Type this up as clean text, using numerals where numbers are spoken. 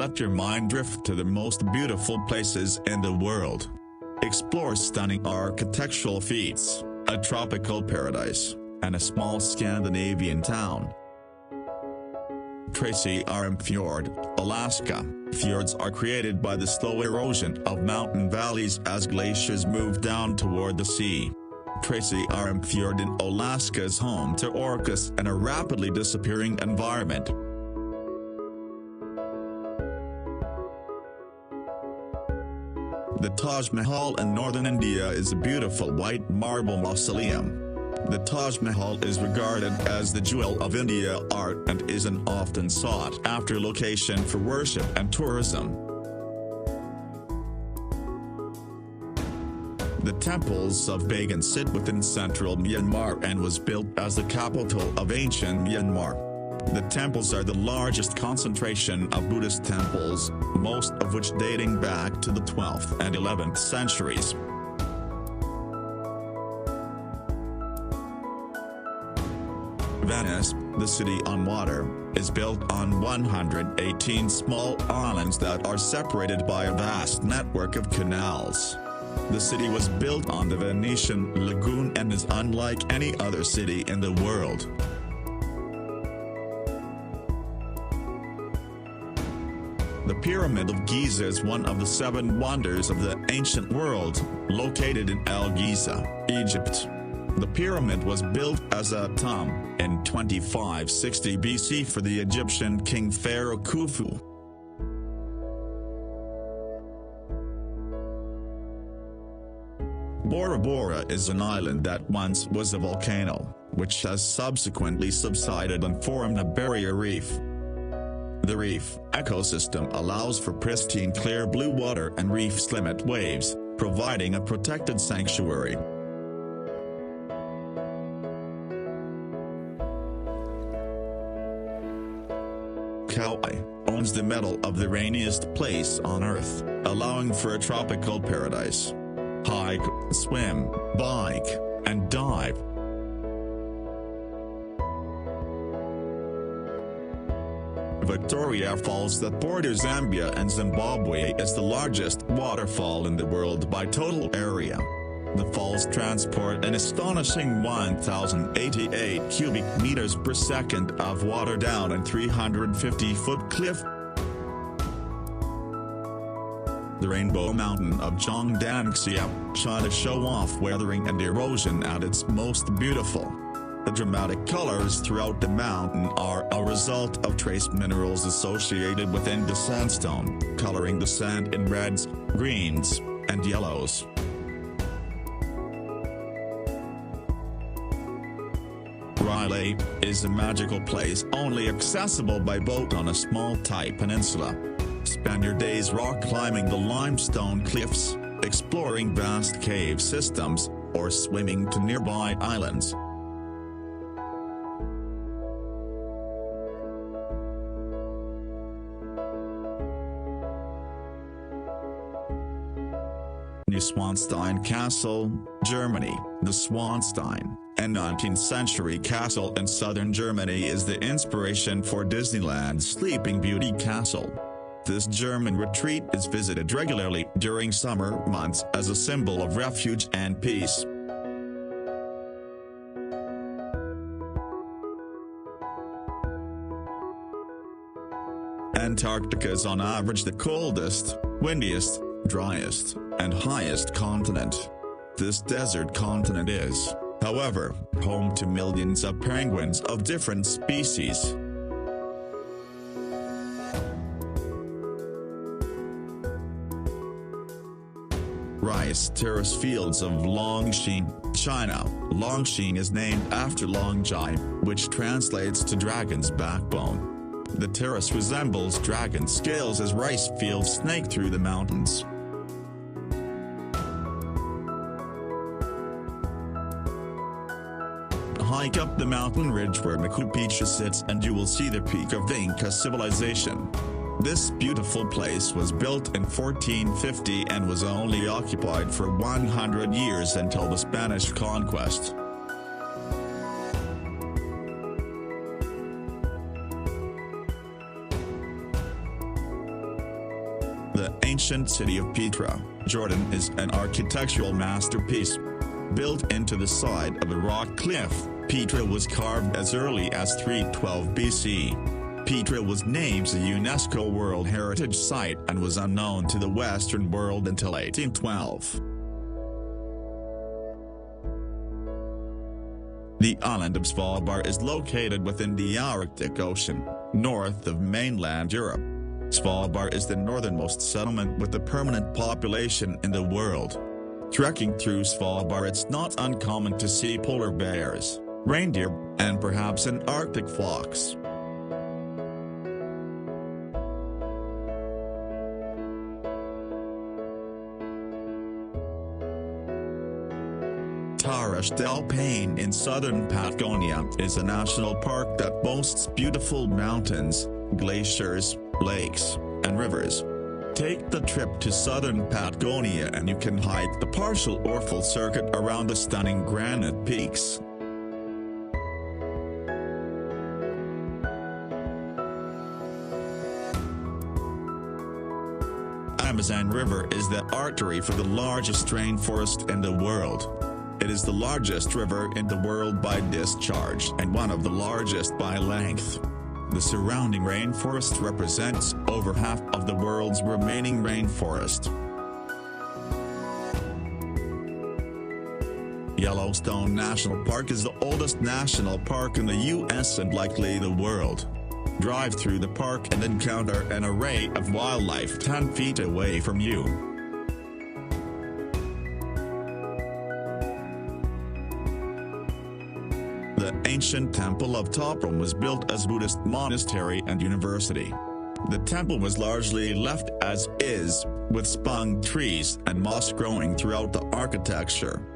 let your mind drift to the most beautiful places in the world. Explore stunning architectural feats, a tropical paradise, and a small Scandinavian town. Tracy Fjord, Alaska. Fjords are created by the slow erosion of mountain valleys as glaciers move down toward the sea. Tracy Fjord in Alaska is home to orcas and a rapidly disappearing environment. The Taj Mahal in northern India is a beautiful white marble mausoleum. The Taj Mahal is regarded as the jewel of India art and is an often sought-after location for worship and tourism. The temples of Bagan sit within central Myanmar and was built as the capital of ancient Myanmar. The temples are the largest concentration of Buddhist temples, most of which dating back to the 12th and 11th centuries. Venice, the city on water, is built on 118 small islands that are separated by a vast network of canals. The city was built on the Venetian lagoon and is unlike any other city in the world. The Pyramid of Giza is one of the 7 wonders of the ancient world, located in El Giza, Egypt. The pyramid was built as a tomb in 2560 BC for the Egyptian king pharaoh Khufu. Bora Bora is an island that once was a volcano, which has subsequently subsided and formed a barrier reef. The reef ecosystem allows for pristine clear blue water and reefs limit waves, providing a protected sanctuary. Kauai owns the medal of the rainiest place on Earth, allowing for a tropical paradise. Hike, swim, bike, and dive. Victoria Falls that borders Zambia and Zimbabwe is the largest waterfall in the world by total area. The falls transport an astonishing 1,088 cubic meters per second of water down a 350-foot cliff. The Rainbow Mountain of Zhongdangxia, China show off weathering and erosion at its most beautiful. The dramatic colors throughout the mountain are a result of trace minerals associated within the sandstone, coloring the sand in reds, greens, and yellows. Riley is a magical place only accessible by boat on a small tight peninsula. Spend your days rock climbing the limestone cliffs, exploring vast cave systems, or swimming to nearby islands. Neuschwanstein Castle, Germany. The Schwanstein, a 19th-century castle in southern Germany, is the inspiration for Disneyland's Sleeping Beauty Castle. This German retreat is visited regularly during summer months as a symbol of refuge and peace. Antarctica is on average the coldest, windiest, driest, and highest continent. This desert continent is, however, home to millions of penguins of different species. Rice terrace fields of Longshan, China. Longshan is named after Longjai, which translates to dragon's backbone. The terrace resembles dragon scales as rice fields snake through the mountains. Hike up the mountain ridge where Machu Picchu sits and you will see the peak of Inca civilization. This beautiful place was built in 1450 and was only occupied for 100 years until the Spanish conquest. The ancient city of Petra, Jordan is an architectural masterpiece. Built into the side of a rock cliff, Petra was carved as early as 312 BC. Petra was named a UNESCO World Heritage Site and was unknown to the Western world until 1812. The island of Svalbard is located within the Arctic Ocean, north of mainland Europe. Svalbard is the northernmost settlement with a permanent population in the world. Trekking through Svalbard, it's not uncommon to see polar bears, reindeer, and perhaps an Arctic fox. Torres del Paine in southern Patagonia is a national park that boasts beautiful mountains, glaciers, lakes, and rivers. Take the trip to southern Patagonia and you can hike the partial or full circuit around the stunning granite peaks. Amazon River is the artery for the largest rainforest in the world. It is the largest river in the world by discharge and one of the largest by length. The surrounding rainforest represents over half of the world's remaining rainforest. Yellowstone National Park is the oldest national park in the U.S. and likely the world. Drive through the park and encounter an array of wildlife 10 feet away from you. The ancient Temple of Toprom was built as Buddhist monastery and university. The temple was largely left as is, with spung trees and moss growing throughout the architecture.